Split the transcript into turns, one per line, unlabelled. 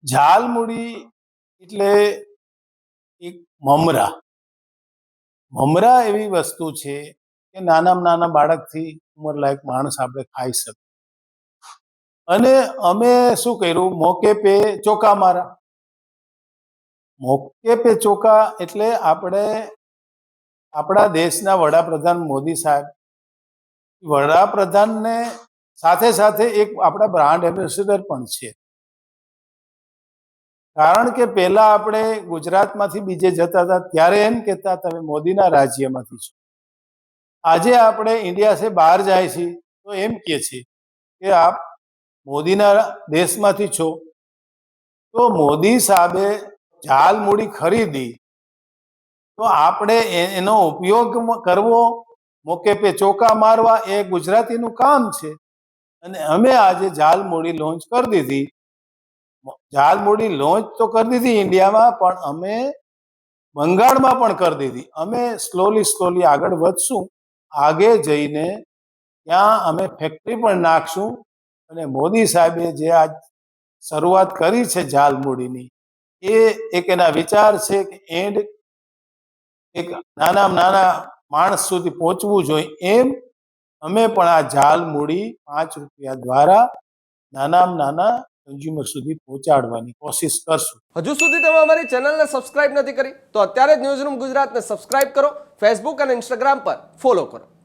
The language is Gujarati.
ઝાલમુડી એટલે એક મમરા મમરા એવી વસ્તુ છે કે નાનામાં નાના બાળકથી ઉંમરલાયક માણસ આપણે ખાઈ શકીએ. અને અમે શું કર્યું, મોકે પે ચોકા મારા. મોકે પે ચોકા એટલે આપણે આપણા દેશના વડાપ્રધાન મોદી સાહેબ, વડાપ્રધાનને સાથે સાથે એક આપણા બ્રાન્ડ એમ્બેસેડર પણ છે. કારણ કે પહેલા આપણે ગુજરાતમાંથી બીજે જતા હતા ત્યારે એમ કહેતા તમે મોદીના રાજ્યમાંથી છો. આજે આપણે ઇન્ડિયા સે બહાર જાય છે તો એમ કહે છે કે આપ મોદીના દેશમાંથી છો. તો મોદી સાહેબે ઝાલમુડી ખરીદી તો આપણે એનો ઉપયોગ કરવો, મોકે પે ચોકા મારવા, એ ગુજરાતીનું કામ છે. અને અમે આજે ઝાલમુડી લોન્ચ કરી દીધી. ઝાલમુડી લોન્ચ તો કરી દીધી ઇન્ડિયામાં, પણ અમે બંગાળમાં પણ કરી દીધી. અમે સ્લોલી આગળ વધશું. આગે જઈને ત્યાં અમે ફેક્ટરી પણ નાખશું. અને મોદી સાહેબે જે આજ શરૂઆત કરી છે ઝાલમુડીની, એ એક એના વિચાર છે કે એન્ડ એક નાનામાં નાના માણસ સુધી પહોંચવું જોઈએ. એમ અમે પણ આ ઝાલમુડી 5 રૂપિયા દ્વારા નાનામાં નાના કન્ઝ્યુમર સુધી પહોંચાડવાની કોશિશ કરશું.
હજુ સુધી તમે અમારી ચેનલને સબસ્ક્રાઇબ નથી કરી તો અત્યારે જ ન્યૂઝરૂમ ગુજરાતને સબસ્ક્રાઇબ કરો, ફેસબુક અને ઇન્સ્ટાગ્રામ પર ફોલો કરો.